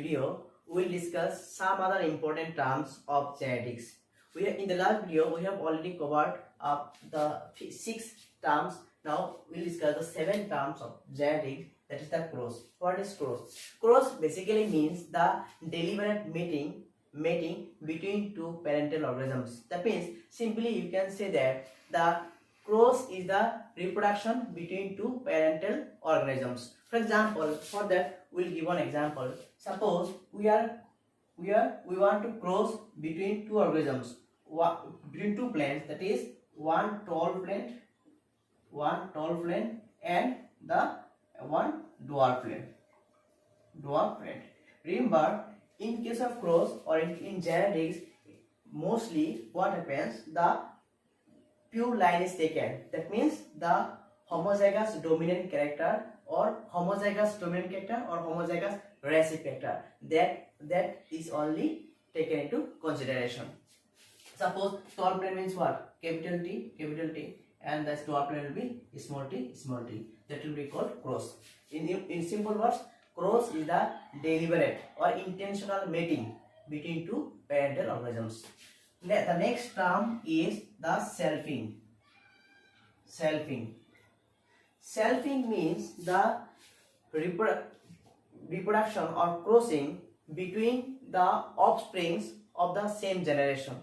video, we will discuss some other important terms of genetics. In the last video, we have already covered up the 6 terms. Now we will discuss the 7 terms of genetics, that is the cross. What is cross? Cross basically means the deliberate mating between two parental organisms. That means simply you can say that the cross is the reproduction between two parental organisms. For example, for that we will give one example. Suppose we want to cross between two organisms, between two plants, that is one tall plant and the one dwarf plant. Remember, in case of cross or in genetics, mostly what happens, the pure line is taken. That means the homozygous dominant character or homozygous recessive character, that is only taken into consideration. Suppose tall plant means what? Capital T, and the dwarf plant will be small t. That will be called cross. In simple words, cross is the deliberate or intentional mating between two parental organisms. The next term is the selfing. Selfing means the reproduction or crossing between the offsprings of the same generation.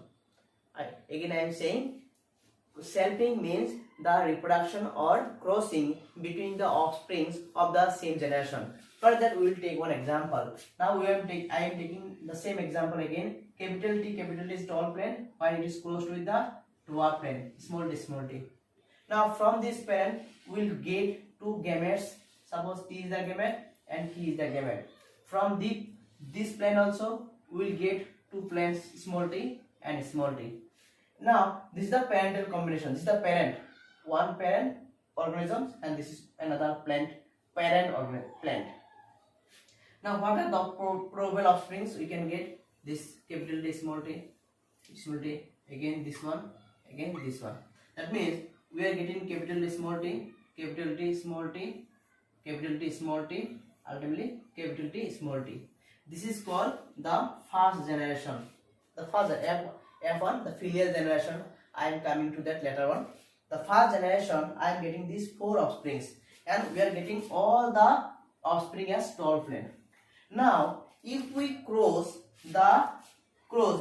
Again I am saying, selfing means the reproduction or crossing between the offsprings of the same generation. For that we will take one example. Now I am taking the same example again. Capital T is tall plant while it is crossed with the dwarf plant, small t. Now from this parent we will get two gametes. Suppose T is the gamete and T is the gamete. From this plant also we will get two plants, small t and small t. Now this is the parental combination. This is the parent, one parent organism, and this is another plant. Now what are the probable offsprings? We can get this capital T, small t, again this one, again this one. That means we are getting capital T, small t, ultimately capital T, small t. This is called the first generation. The first F1, the filial generation. I am coming to that later on. The first generation, I am getting these 4 offsprings, and we are getting all the offspring as tall plant. Now if we cross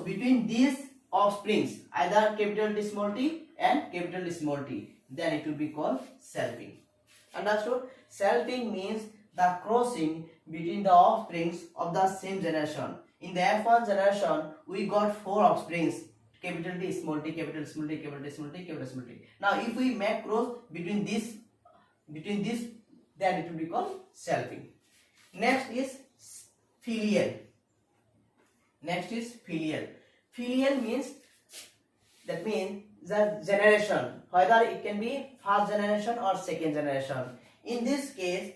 between these offsprings, either capital T, small t and capital T, small t, then it will be called selfing. Understood? Selfing means the crossing between the offsprings of the same generation. In the F1 generation, we got 4 offsprings, capital T, small t, capital t. Now if we make cross between this, then it will be called selfing. Next is filial. Filial means, that means the generation, whether it can be first generation or second generation. In this case,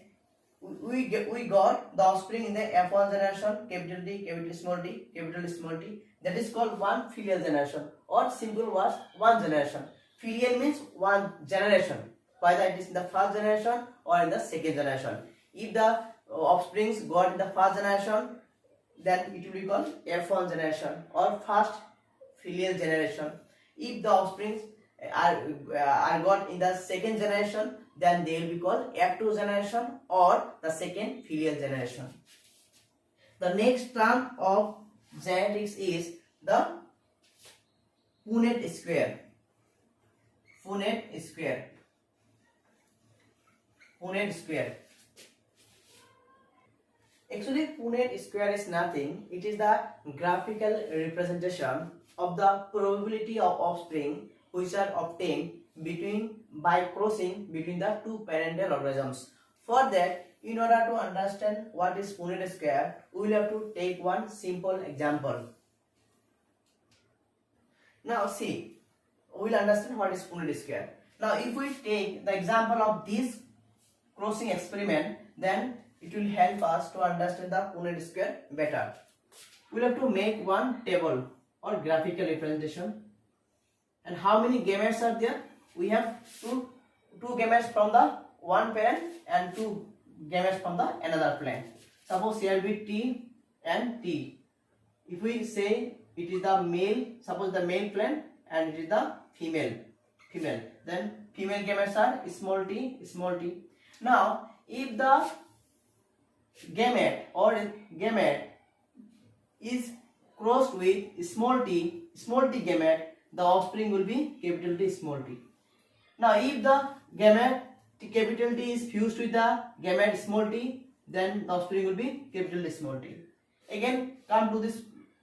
we got the offspring in the F1 generation, capital T, small t. That is called one filial generation, or simple words, one generation. Filial means one generation, whether it is in the first generation or in the second generation. If the offsprings got in the first generation, then it will be called F1 generation or first filial generation. If the offsprings are got in the second generation, then they will be called F2 generation or the second filial generation. The next term of genetics is the Punnett square. Actually, Punnett square is nothing. It is the graphical representation of the probability of offspring which are obtained by crossing between the two parental organisms. For that, in order to understand what is Punnett square, we will have to take one simple example. Now see, we will understand what is Punnett square. Now if we take the example of this crossing experiment, then it will help us to understand the Punnett square better. We will have to make one table or graphical representation. And how many gametes are there? We have two gametes from the one parent and 2 gametes from the another plant. Suppose here will be T and T. If we say it is the male, suppose the male plant and it is the female, then female gametes are small t, small t. Now if the gamete or gamete is crossed with small t gamete, the offspring will be capital T, small t. Now if the gamete capital T is fused with the gamete small t, then the offspring will be capital T, small t. Again come to this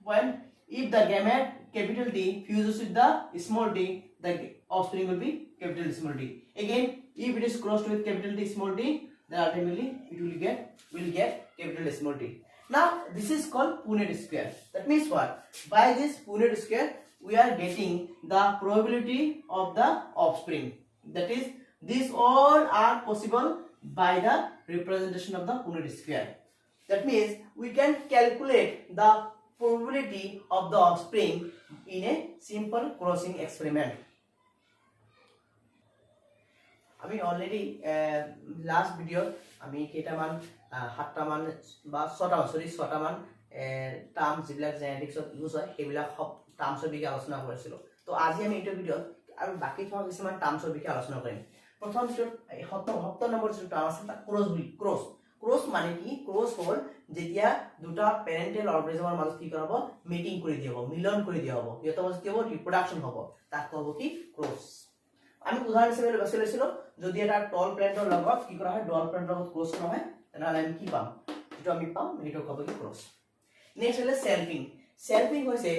point, if the gamete capital T fuses with the small t, the offspring will be capital T, small t. Again if it is crossed with capital T small t, then ultimately it will get capital T, small t. Now this is called Punnett square. That means what? By this Punnett square we are getting the probability of the offspring. That is, these all are possible by the representation of the Punnett square. That means we can calculate the probability of the offspring in a simple crossing experiment. আমি already last ভিডিওত আমি কেইটামান 7টা মান বা 6টা মান term যিবিলাক জেনেটিক্সত use হয় সেইবিলাক টার্মছৰ বিষয়ে আলোচনা কৰিছিলো। তো আজি আমি এইটো ভিডিওত আৰু বাকি থকা কিছুমান টার্মছৰ বিষয়ে আলোচনা কৰিম। প্ৰথম ভিডিওত 7 নম্বৰ যে টার্ম আছে তা ক্ৰছ মানে কি? ক্ৰছ হ'ল যেতিয়া দুটা প্যাৰেন্টাল অৰ্গানিজমৰ মাজত কি কৰাব? মিটিং কৰি দিয়া হ'ব, মিলন কৰি দিয়া হ'ব, ইহঁতৰ মাজত কি হ'ব? ৰিপ্ৰডাকশন হ'ব, তাক ক'ব কি? ক্ৰছ। আমি উদাহৰণ হিচাপে বাছি লৈছিলো, যদি এটা টল প্লেন্টৰ লগত কি কৰা হয়, ডল প্লেন্টৰ লগত ক্ৰছ কৰা হয়, তেনেহ'লে আমি কি পাম? যেটো আমি পাম সেইটো ক'ব কি? ক্ৰছ। নেক্সট হলে সেলফিং। সেলফিং হৈছে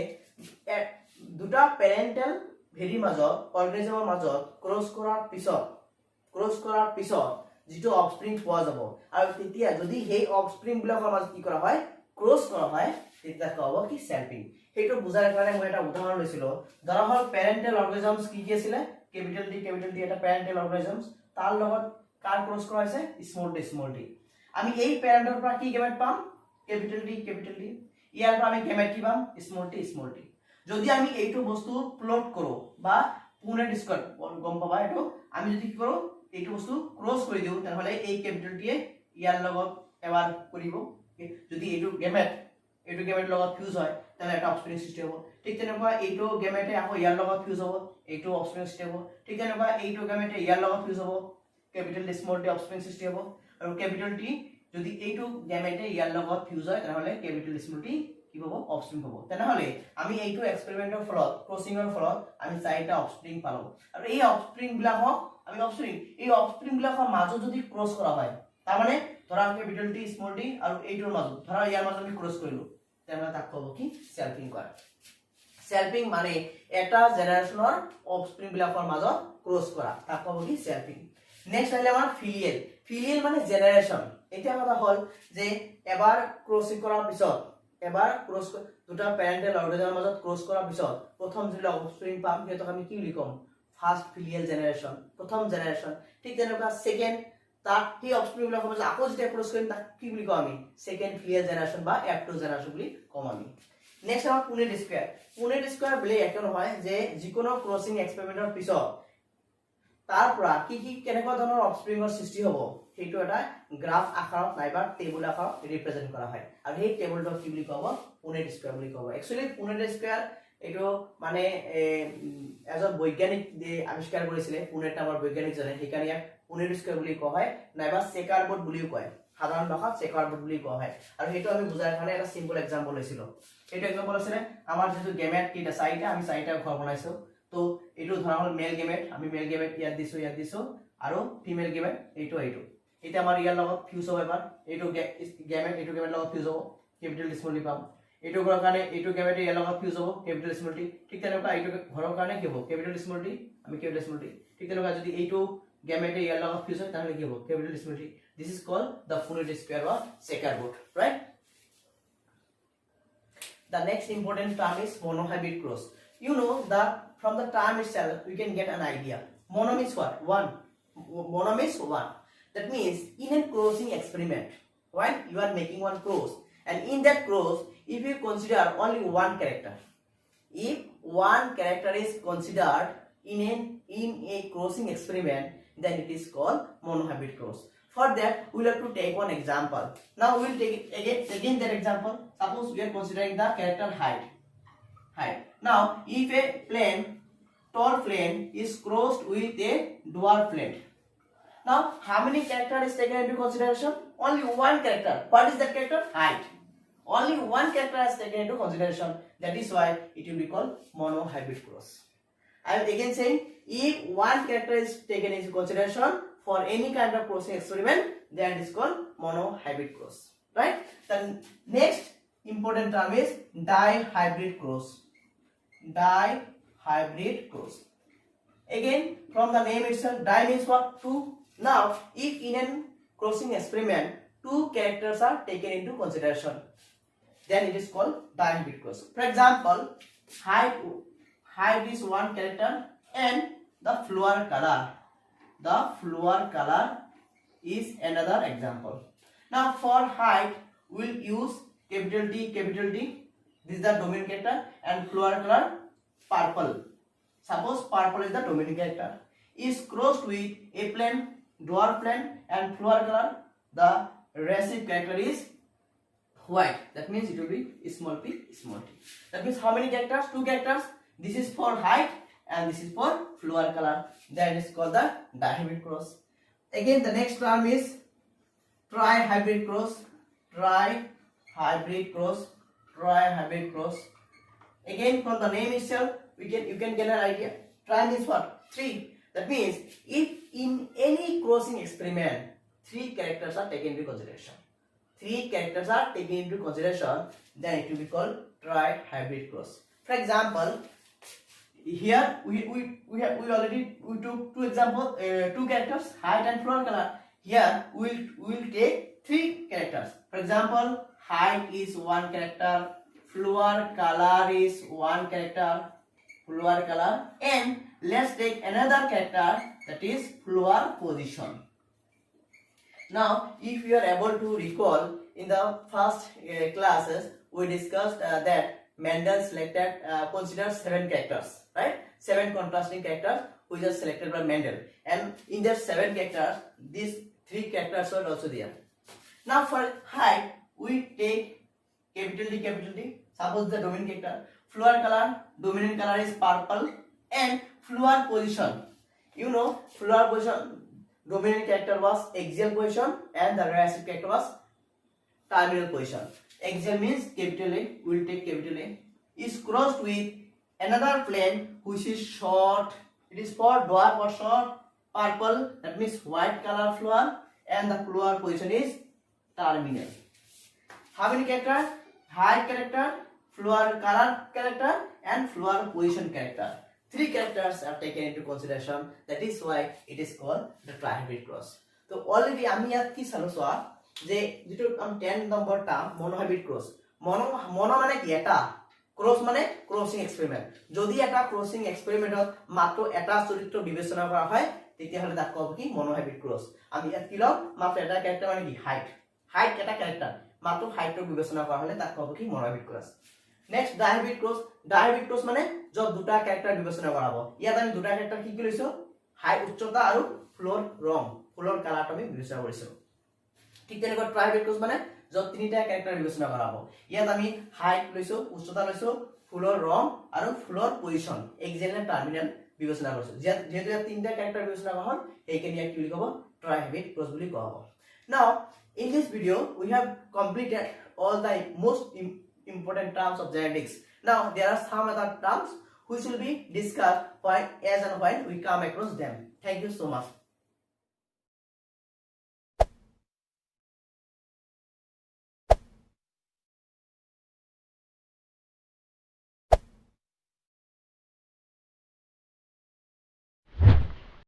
দুটা প্যাৰেন্টাল ভেৰি মাজত অৰ্গানিজমৰ মাজত ক্ৰছ কৰাৰ পিছত যেটো অফস্প্ৰিং পোৱা যাব, আৰু তেতিয়া যদি সেই অফস্প্ৰিং বিলাকৰ মাজত কি কৰা হয়? ক্ৰছ কৰা হয়, তেতিয়া ক'ব কি? সেলফিং। সেইটো বুজাৰ কাৰণে মই এটা উদাহৰণ লৈছিলো। ধৰা হ'ল প্যাৰেন্টাল অৰ্গানিজমছ কি আছিলে? capital T এটা প্যারেন্টাল অর্গানিজমস, তার লগত কার ক্রস করা হয়েছে? Small t। আমি এই প্যারেন্টাল পৰা কি গেমেট পাম? Capital T। ইয়াৰ পৰা আমি গেমেট কি পাম? Small t। যদি আমি এইটো বস্তু প্লট কৰো বা পুনেট স্কয়ার গম পাবা, এটো আমি যদি কি কৰো এইটো বস্তু ক্রস কৰি দিও, তাহলে এই ক্যাপিটাল T ইয়াৰ লগত এবাৰ কৰিব। যদি এইটো গেমেট লগত ফিউজ হয়, তাহলে এটা অফস্প্রিং সৃষ্টি হ'ব। ঠিক তেনেকুৱা এইটো গেমেটে আকৌ ইয়াৰ লগত ফিউজ হ'ব, এইটো অফস্প্রিং সৃষ্টি হ'ব। ঠিক তেনেকুৱা এইটো গেমেটে ইয়াৰ লগত ফিউজ হ'ব, capital T small t offspring সৃষ্টি হ'ব। আৰু ক্যাপিটাল T যদি এইটো গেমেটে ইয়াৰ লগত ফিউজ হয়, তাহলে ক্যাপিটাল স্মল t কি হ'ব? অফস্প্রিং হ'ব। তেনেহলে আমি এইটো এক্সপেৰিমেন্টৰ ফলত, ক্ৰসিংৰ ফলত আমি 4টা অফস্প্রিং পালো। আৰু এই অফস্প্রিং বিলাকক আমি এই অফস্প্রিং বিলাকৰ মাজত যদি ক্ৰস কৰা হয়, তাৰ মানে ধৰা ক্যাপিটাল T স্মল t আৰু এইটোৰ মাজত, ধৰা ইয়াৰ মাজত আমি ক্ৰস কৰিলো, তেনে তাক ক'ব কি? সেলফিং কৰা। সেলফিং মানে এটা জেনাৰেশনৰ অফস্প্রিং বিলাকৰ মাজত ক্ৰস কৰা, তাক ক'ব কি? সেলফিং। নেক্সট হলে আমাৰ ফিলিয়েল মানে জেনাৰেশন। এটা কথা হ'ল যে এবাৰ ক্ৰসিং কৰাৰ পিছত, দুটা প্যারেন্টাল অর্গানিজমৰ মাজত ক্ৰস কৰাৰ পিছত প্ৰথম যিটো অফস্প্রিং পাম সিহঁতক আমি কি বুলি ক'ম? ফার্স্ট ফিলিয়েল জেনারেশন, প্ৰথম জেনারেশন। ঠিক তেনেকুৱা সেকেন্ড, তাক কি অফস্প্রিং বিলাকৰ মাজত আকৌ যেতিয়া ক্ৰস কৰিম তাক কি বুলি কম আমি? সেকেন্ড ফিলিয়েল জেনারেশন বা F2 জেনারেশন বুলি কম আমি। নেক্সট আমাৰ পুনেট স্কয়ার বুলি একো নহয় যে যিকোনো ক্ৰসিং এক্সপেৰিমেন্টৰ পিছত তাৰ পৰা কি কেনেকুৱা ধৰণৰ অফস্প্ৰিংৰ সৃষ্টি হ'ব, সেইটো এটা গ্ৰাফ আকাৰত নাইবা টেবুল আকাৰত ৰিপ্ৰেজেন্ট কৰা হয়, আৰু সেই টেবুলটো কি বুলি ক'ব? পুনেট স্কয়ার বুলি ক'ব। একচুয়ালি পুনেট স্কয়ার এইটো মানে এজন বৈজ্ঞানিক যে আৱিষ্কাৰ কৰিছিলে, পুনেট নামৰ বৈজ্ঞানিকজনে, সেইকাৰণে ইয়াক পুনেট স্কয়ার বুলি কোৱা হয়, নাইবা চেকাৰ বোৰ্ড বুলিও কয়, সাধাৰণ ভাষাত চেকাৰ বোৰ্ড বুলি কোৱা হয়। আৰু সেইটো আমি বুজাৰ কাৰণে এটা সিম্পল এক্সাম্পল লৈছিলো। এইটো এক্সাম্পল আছে আমাৰ যেটো গেমেট কিটা 4টা, আমি 4টা ঘৰ বনাইছো। তো এইটো ধৰা হ'ল মেল গেমেট, আমি মেল গেমেট ইয়াত দিছো, আৰু ফিমেল গেমেট এইটো এটা আমাৰ ইয়াৰ লগত ফিউজ হ'ব। এবাৰ এইটো গেমেট লগত ফিউজ হ'ব, ক্যাপিটাল স্মল t পাম। এইটো ঘৰৰ কাৰণে এইটো গেমেট ইয়াৰ লগত ফিউজ হ'ব, ক্যাপিটাল স্মল t। ঠিক তেনেকুৱা এইটো ঘৰৰ কাৰণে কি হ'ব? ক্যাপিটাল স্মল t, আমি ক্যাপিটাল স্মল t। ঠিক তেনেকুৱা যদি এইটো গেমেট ইয়াৰ লগত ফিউজ হয়, তাহলে কি হ'ব? Capital small t। This is called the Punnett square or checkerboard, right? The next important term is monohybrid cross. You know that from the term itself we can get an idea. Mono means what? One. Mono means one. That means in a crossing experiment, right? You are making one cross, and in that cross, if you consider only one character, if one character is considered in a crossing experiment, then it is called monohybrid cross. For that, we will have to take one example. Now we will take it again that example. Suppose we are considering the character height. Now, if a plane, tall plane is crossed with a dwarf plane. Now, how many characters is taken into consideration? Only one character. What is that character? Height. Only one character is taken into consideration. That is why it will be called monohybrid cross. I am again saying, if one character is taken into consideration for any kind of crossing experiment, that is called monohybrid cross. Right? The next important term is dihybrid cross. Dihybrid cross. Again, from the name itself, di means what? Two. Now, if in a crossing experiment, two characters are taken into consideration, then it is called dihybrid cross. For example, height is one character and the floor color is another example. Now, for height, we will use capital T. This is the dominant character, and floor color purple. Suppose purple is the dominant character, is crossed with a plane, dwarf plane, and floor color, the recessive character is white. That means it will be small p, small t. That means how many characters? Two characters. This is for height and this is for floor color. That is called the dihybrid cross. Again, the next term is trihybrid cross. Trihybrid cross. Again, from the name itself, you can get an idea. Tri means what? Three. That means if in any crossing experiment, three characters are taken into consideration. Then it will be called trihybrid cross. For example, here we took two examples, two characters, height and floor color. Here we will take three characters. For example, height is one character, floor color is one character, and let's take another character, that is floor position. Now, if you are able to recall, in the first classes we discussed that Mendel considered 7 characters, right? 7 contrasting characters which are selected by Mendel, and in that 7 characters, these 3 characters were also there. Now, for height, we take capital T. Suppose the dominant character. Floor color, dominant color is purple, and floor position. You know, floor position, dominant character was axial position and the recessive character was terminal position. Axial means capital A, we will take capital A, is crossed with another plane which is short. It is for dwarf or short, purple, that means white color floor, and the floor position is terminal. How many characters? Height character, floor color character, and floor position character. 3 characters are taken into consideration. That is why it is called the trihybrid cross. So already আমি ইয়াত কি চালো সোয়া যে যেটো 10 number term monohybrid cross. mono মানে কি এটা, cross মানে crossing experiment. যদি এটা crossing experimentত মাত্ৰ এটা চৰিত্ৰ বিবেচনা কৰা হয় তেতিয়া হলে তাক কব কি monohybrid cross. আমি ইয়াত কি লম মাত্ৰ এটা character মানে কি height এটা character মাত্ৰ height বিবেচনা কৰা হলে তাক কব কি monohybrid cross. Next, dihybrid cross মানে যত দুটা ক্যারেক্টার বিবেচনা কৰা হ'ব। ইয়াত আমি দুটা ক্যারেক্টার কি লৈছো, হাইট উচ্চতা আৰু ফ্লোর কালাৰটো আমি বিবেচনা কৰিছো। ঠিক তেনেকৈ trihybrid cross মানে যত তিনিটা ক্যারেক্টার বিবেচনা কৰা হ'ব। ইয়াত আমি হাইট লৈছো, উচ্চতা লৈছো, ফ্লোর ৰং আৰু ফ্লোর পজিশন এক্সিয়েল এণ্ড টার্মিনাল বিবেচনা কৰিছো। যেহেতু ইয়াত তিনিটা ক্যারেক্টার বিবেচনা কৰা হ'ল, এইখিনি ইয়াক কি বুলি ক'ব, trihybrid cross বুলি কোৱা হ'ব। Now, in this video we have completed all the most important terms of genetics. Now, there are some other terms which will be discussed as and when we come across them. Thank you so much.